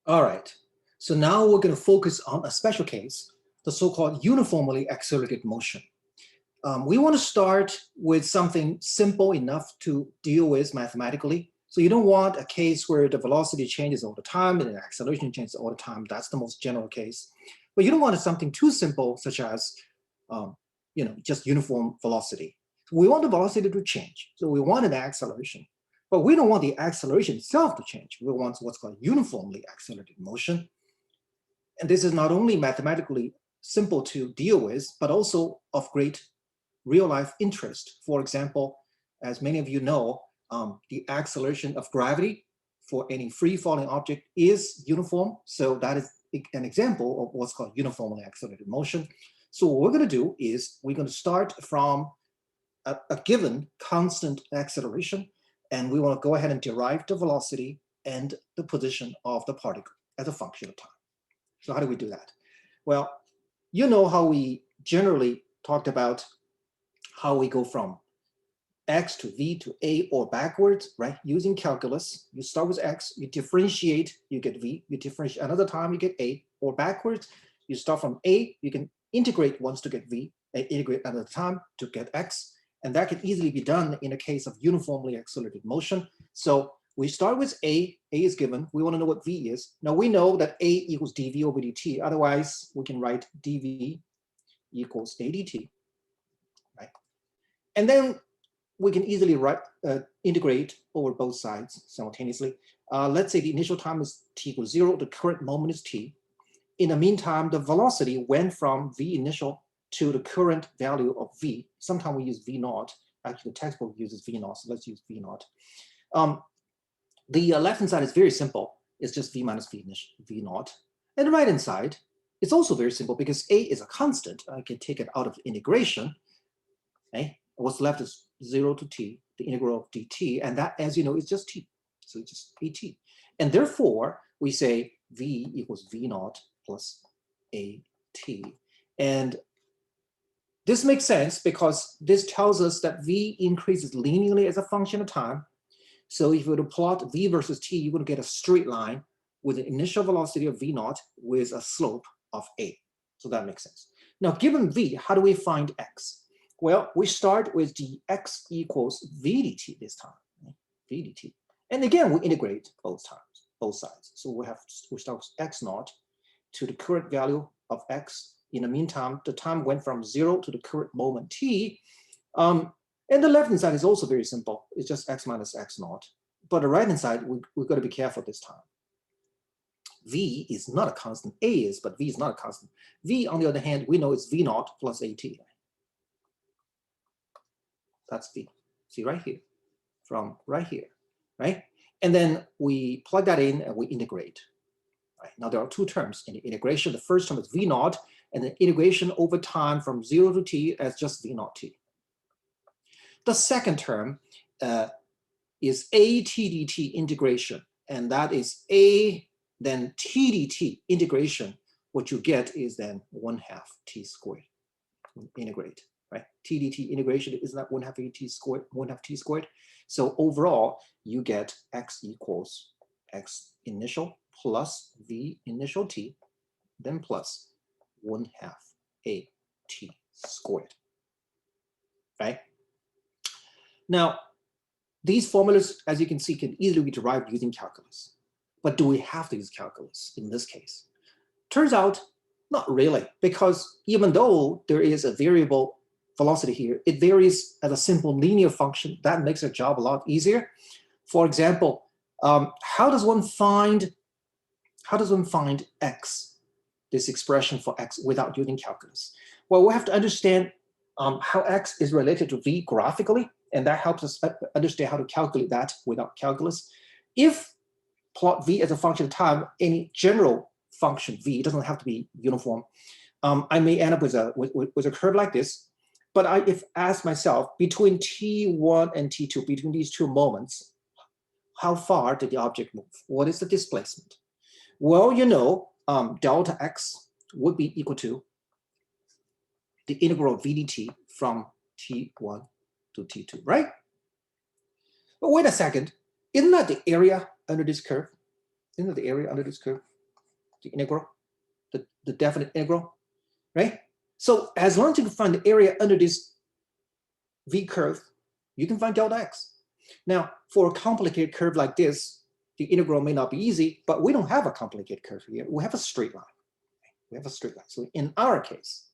All right, so now we're going to focus on a special case, the so-called uniformly accelerated motion. We want to start with something simple enough to deal with mathematically. So you don't want a case where the velocity changes all the time and the acceleration changes all the time. That's the most general case. But you don't want something too simple, such as just uniform velocity. We want the velocity to change. So we want an acceleration. But we don't want the acceleration itself to change. We want what's called uniformly accelerated motion. And this is not only mathematically simple to deal with, but also of great real-life interest. For example, as many of you know, the acceleration of gravity for any free-falling object is uniform. So that is an example of what's called uniformly accelerated motion. So what we're going to do is we're going to start from a given constant acceleration, and we want to go ahead and derive the velocity and the position of the particle as a function of time. So how do we do that? Well, you know how we generally talked about how we go from x to v to a or backwards, right? Using calculus, you start with x, you differentiate, you get v, you differentiate another time, you get a, or backwards, you start from a, you can integrate once to get v, and integrate another time to get x, and that can easily be done in a case of uniformly accelerated motion. So we start with a is given, we want to know what v is. Now we know that a equals dv over dt, otherwise we can write dv equals a dt, right? And then we can easily integrate over both sides simultaneously. Let's say the initial time is t equals 0, the current moment is t. In the meantime, the velocity went from v initial to the current value of v. Sometimes we use v naught. Actually, the textbook uses v naught, so let's use v naught. The left-hand side is very simple. It's just v minus v naught. And the right-hand side, it's also very simple because a is a constant. I can take it out of integration. Okay? What's left is 0 to t, the integral of dt, and that, as you know, is just t. So it's just at. And therefore, we say v equals v naught plus at. And this makes sense because this tells us that v increases linearly as a function of time. So if you were to plot v versus t, you're going to get a straight line with an initial velocity of v naught with a slope of a. So that makes sense. Now, given v, how do we find x? Well, we start with the x equals v dt this time, right? V dt. And again, we integrate both sides. So we start with x naught to the current value of x. In the meantime, the time went from 0 to the current moment t. And the left-hand side is also very simple. It's just x minus x naught. But the right-hand side, we've got to be careful this time. V is not a constant. A is, but V is not a constant. V, on the other hand, we know it's V naught plus AT. That's V. See right here, from right here, right? And then we plug that in and we integrate. Right? Now there are two terms in the integration. The first term is V naught, and the integration over time from 0 to t as just V naught t. The second term is a t dt integration, and that is a then t dt integration. What you get is then 1/2 t squared. Integrate, right? T dt integration is not 1/2 a t squared, 1/2 t squared. So overall, you get x equals x initial plus v initial t, then plus 1/2 a t squared, right? Now, these formulas, as you can see, can easily be derived using calculus. But do we have to use calculus in this case? Turns out, not really, because even though there is a variable velocity here, it varies as a simple linear function. That makes our job a lot easier. For example, how does one find x, this expression for x, without using calculus? Well, we have to understand how x is related to v graphically, and that helps us understand how to calculate that without calculus. If plot v as a function of time, any general function v, it doesn't have to be uniform, I may end up with a curve like this. But if I ask myself, between t1 and t2, between these two moments, how far did the object move? What is the displacement? Well, you know, delta x would be equal to the integral of v dt from t1 to t2, right? But wait a second, isn't that the area under this curve? Isn't that the area under this curve? the integral, the definite integral, right? So as long as you can find the area under this V curve, you can find delta x. Now, for a complicated curve like this, the integral may not be easy, but we don't have a complicated curve here. We have a straight line. We have a straight line. So in our case,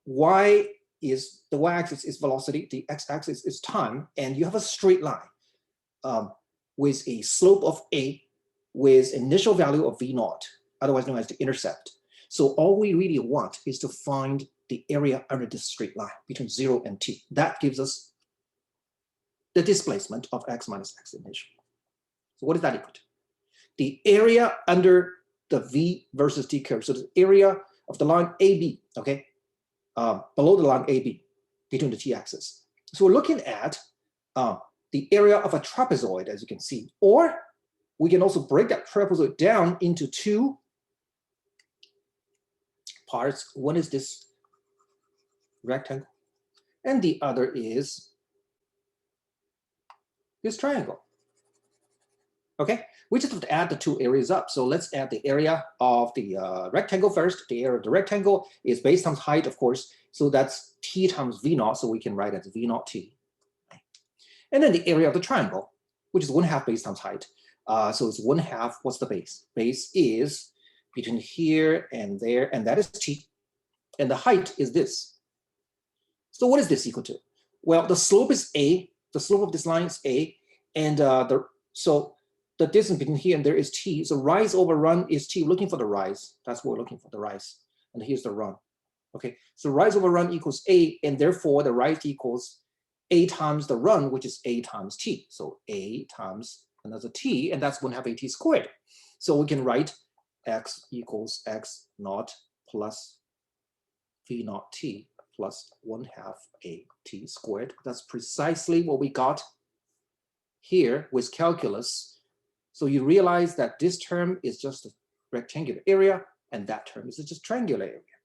y is the y-axis is velocity, the x-axis is time, and you have a straight line with a slope of a with initial value of v naught, otherwise known as the intercept. So all we really want is to find the area under this straight line between 0 and t. That gives us the displacement of x minus x initial. So what is that equal to? The area under the v versus t curve. So the area of the line AB, okay, below the line AB between the t-axis. So we're looking at the area of a trapezoid, as you can see, or we can also break that trapezoid down into two parts. One is this rectangle, and the other is this triangle. Okay, we just have to add the two areas up. So let's add the area of the rectangle first. The area of the rectangle is base times height, of course. So that's t times v naught. So we can write it as v naught t. And then the area of the triangle, which is 1/2 base times height. So it's 1/2. What's the base? Base is between here and there, and that is t. And the height is this. So what is this equal to? Well, the slope is a. The slope of this line is a, and so the distance between here and there is t. So rise over run is t. We're looking for the rise. That's what we're looking for, the rise. And here's the run. Okay, so rise over run equals a, and therefore the rise equals a times the run, which is a times t. So a times another t, and that's 1/2 at squared. So we can write x equals x naught plus v naught t plus 1/2 at squared. That's precisely what we got here with calculus. So you realize that this term is just a rectangular area, and that term is just triangular area.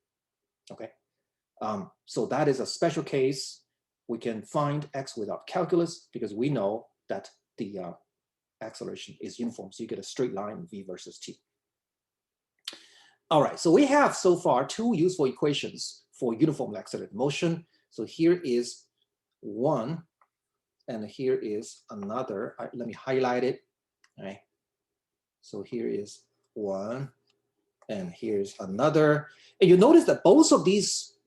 Okay, so that is a special case. We can find x without calculus because we know that the acceleration is uniform. So you get a straight line v versus t. All right, so we have so far two useful equations for uniformly accelerated motion. So here is one, and here is another. Let me highlight it. All right. So here is one, and here's another. And you notice that both of these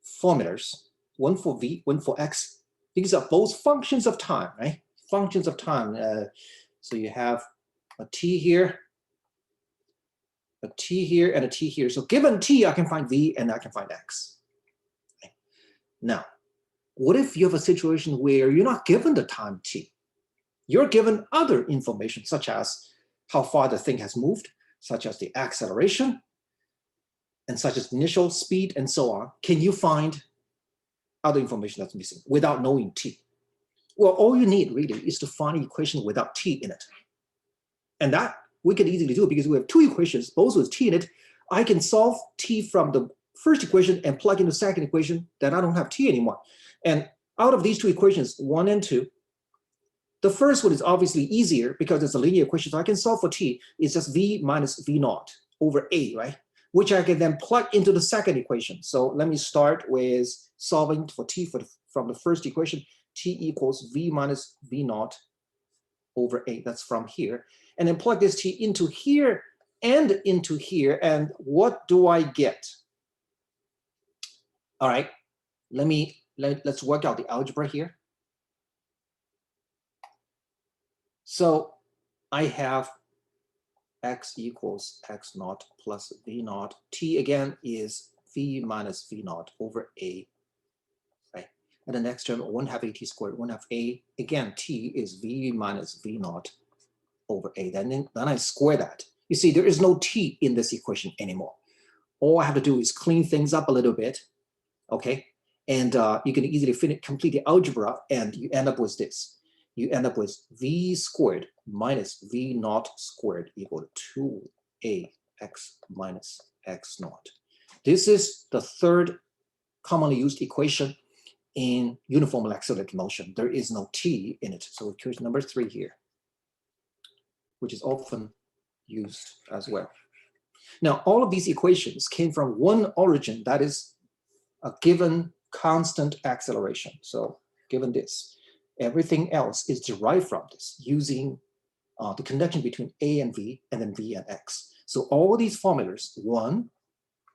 formulas, one for v, one for x, these are both functions of time, right? Functions of time. So you have a t here, a t here, and a t here. So given t, I can find v, and I can find x. Okay. Now, what if you have a situation where you're not given the time t? You're given other information, such as how far the thing has moved, such as the acceleration, and such as initial speed, and so on. Can you find other information that's missing without knowing t? Well, all you need really is to find an equation without t in it. And that we can easily do because we have two equations, both with t in it. I can solve t from the first equation and plug in the second equation, then I don't have t anymore. And out of these two equations, 1 and 2, the first one is obviously easier because it's a linear equation. So I can solve for t. It's just v minus v naught over a, right? Which I can then plug into the second equation. So let me start with solving for t from the first equation. T equals v minus v naught over a. That's from here. And then plug this t into here and into here. And what do I get? All right, let's work out the algebra here. So I have x equals x naught plus v naught. T again is v minus v naught over a, right? And the next term, 1/2 at squared, 1/2 a. Again, t is v minus v naught over a. Then I square that. You see, there is no t in this equation anymore. All I have to do is clean things up a little bit, okay? And you can easily complete the algebra, and you end up with this. You end up with v squared minus v naught squared equal to 2ax minus x naught. This is the third commonly used equation in uniformly accelerated motion. There is no t in it. So equation number 3 here, which is often used as well. Now, all of these equations came from one origin, that is a given constant acceleration. So given this, everything else is derived from this using the connection between a and v, and then v and x. So all these formulas, 1,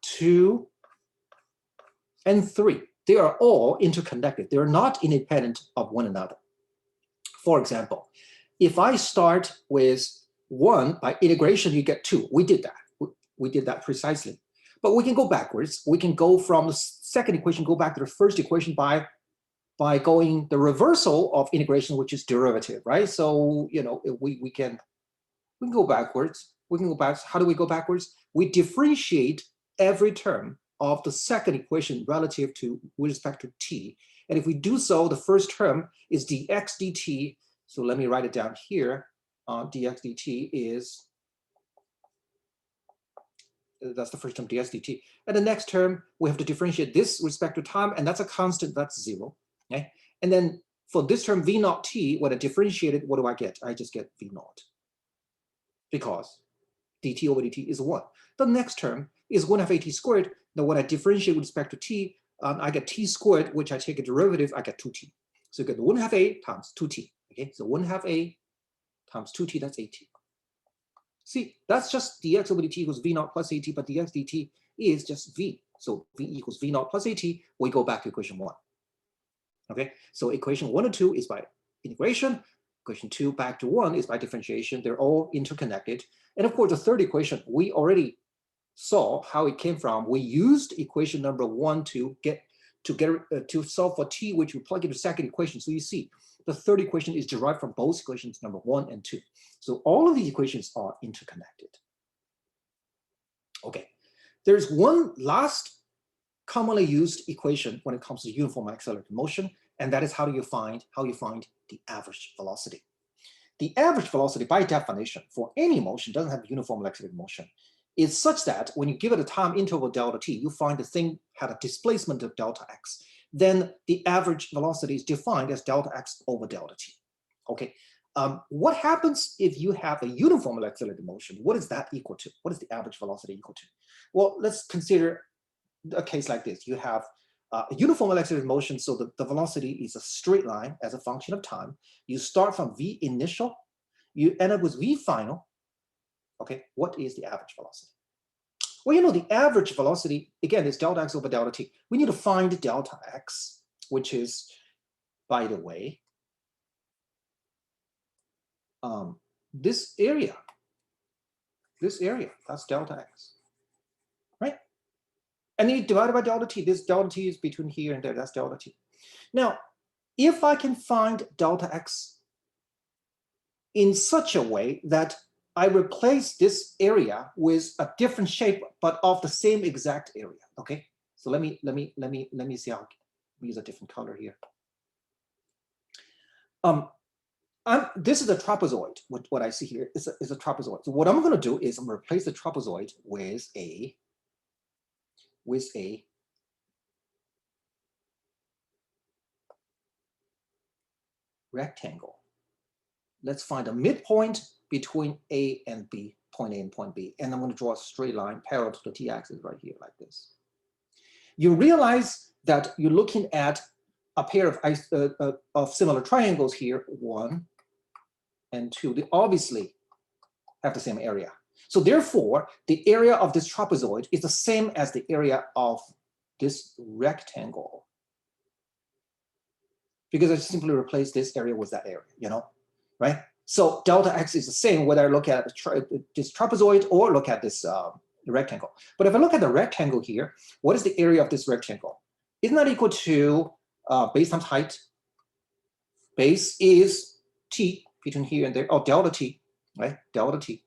2, and 3, they are all interconnected. They're not independent of one another. For example, if I start with 1, by integration, you get 2. We did that. We did that precisely. But we can go backwards. We can go from the second equation, go back to the first equation by going the reversal of integration, which is derivative, right? So, you know, we can go backwards. We can go back. How do we go backwards? We differentiate every term of the second equation relative to with respect to t. And if we do so, the first term is dx dt. So let me write it down here. Dx dt is, that's the first term, dx dt. And the next term, we have to differentiate this with respect to time, and that's a constant, that's 0. Okay? And then for this term v naught t, when I differentiate it, what do I get? I just get v naught, because dt over dt is 1. The next term is 1/2 at squared. Now when I differentiate with respect to t, I get t squared, which I take a derivative, I get 2t. So you get 1/2 a times 2t. Okay, so 1/2 a times 2t, that's at. See, that's just dx over dt equals v naught plus at, but dx dt is just v. So v equals v naught plus at. We go back to equation 1. Okay, so equation 1 and 2 is by integration. Equation 2 back to 1 is by differentiation. They're all interconnected. And of course, the third equation, we already saw how it came from. We used equation number 1 to solve for t, which we plug into the second equation. So you see, the third equation is derived from both equations number 1 and 2. So all of these equations are interconnected. Okay, there's one last commonly used equation when it comes to uniform accelerated motion, and that is how you find the average velocity. The average velocity, by definition, for any motion doesn't have uniform accelerated motion. It's such that when you give it a time interval delta t, you find the thing had a displacement of delta x. Then the average velocity is defined as delta x over delta t. Okay, what happens if you have a uniform accelerated motion? What is that equal to? What is the average velocity equal to? Well, let's consider a case like this. You have a uniform accelerated motion, so the velocity is a straight line as a function of time. You start from v initial, you end up with v final. Okay, what is the average velocity? Well, you know, the average velocity, again, is delta x over delta t. We need to find delta x, which is, by the way, this area, that's delta x, right? And then you divide it by delta t. This delta t is between here and there, that's delta t. Now, if I can find delta x in such a way that I replace this area with a different shape, but of the same exact area. Okay, so let me see how I can use a different color here. This is a trapezoid. What I see here is a trapezoid. So what I'm going to do is I'm going to replace the trapezoid with a rectangle. Let's find a midpoint between A and B, point A and point B. And I'm going to draw a straight line parallel to the t-axis right here like this. You realize that you're looking at a pair of similar triangles here, 1 and 2. They obviously have the same area. So therefore, the area of this trapezoid is the same as the area of this rectangle, because I simply replace this area with that area, you know, right? So delta x is the same whether I look at this trapezoid or look at this rectangle. But if I look at the rectangle here, what is the area of this rectangle? Isn't that equal to base times height? Base is t between here and there, or delta t, right? Delta t.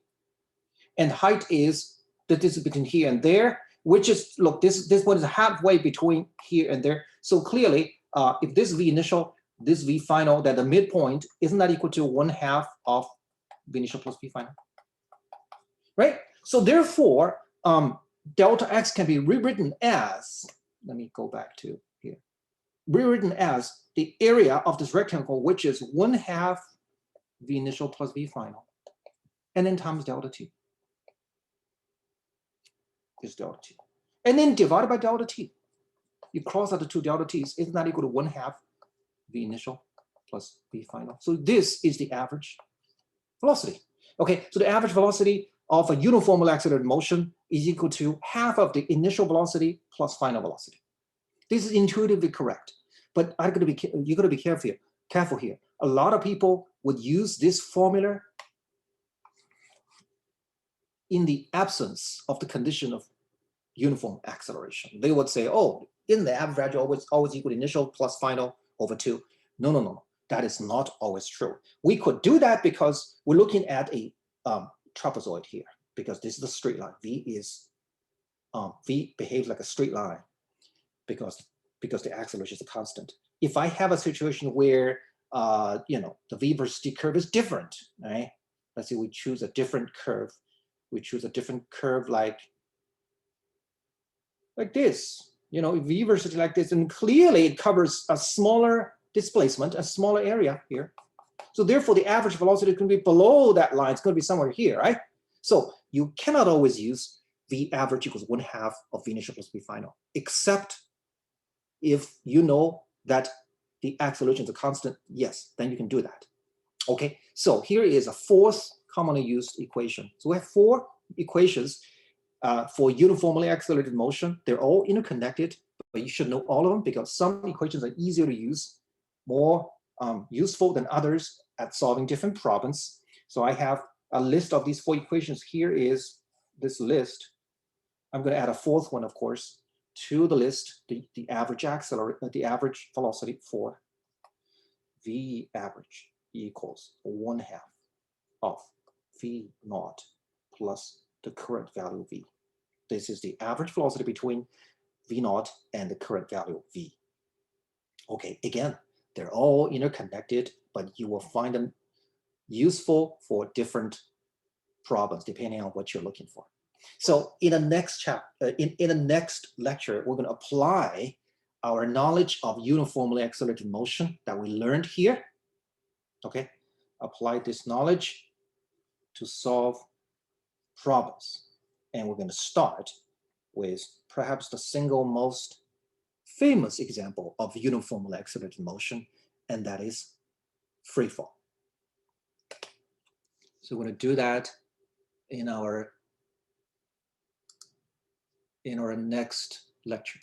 And height is the distance between here and there, which is, look, this one is halfway between here and there. So clearly, if this v initial, this v final, that the midpoint, isn't that equal to 1/2 of v initial plus v final? Right? So therefore, delta x can be rewritten as, let me go back to here, rewritten as the area of this rectangle, which is 1/2 v initial plus v final, and then times delta t. is delta t. And then divided by delta t. You cross out the two delta t's, isn't that equal to 1/2 v initial plus v final? So this is the average velocity. Okay, so the average velocity of a uniformly accelerated motion is equal to half of the initial velocity plus final velocity. This is intuitively correct, but you gotta be careful here. A lot of people would use this formula in the absence of the condition of uniform acceleration. They would say, oh, isn't the average value always equal to initial plus final over 2? No. That is not always true. We could do that because we're looking at a trapezoid here, because this is a straight line. V behaves like a straight line because the acceleration is a constant. If I have a situation where the v versus t curve is different, right? Let's say we choose a different curve. We choose a different curve like this. V versus t like this, and clearly it covers a smaller displacement, a smaller area here. So therefore, the average velocity is going to be below that line. It's going to be somewhere here, right? So you cannot always use v average equals 1/2 of v initial plus v final, except if you know that the acceleration is a constant. Yes, then you can do that. Okay, so here is a fourth commonly used equation. So we have 4 equations for uniformly accelerated motion. They're all interconnected, but you should know all of them because some equations are easier to use, more useful than others at solving different problems. So I have a list of these 4 equations. Here is this list. I'm going to add a fourth one, of course, to the list, the average velocity for v average equals 1/2 of v naught plus the current value v. This is the average velocity between v naught and the current value v. Okay, again, they're all interconnected, but you will find them useful for different problems depending on what you're looking for. So in the next chapter, in the next lecture, we're going to apply our knowledge of uniformly accelerated motion that we learned here. Okay, apply this knowledge to solve problems. And we're going to start with perhaps the single most famous example of uniformly accelerated motion, and that is free fall. So we're going to do that in our next lecture.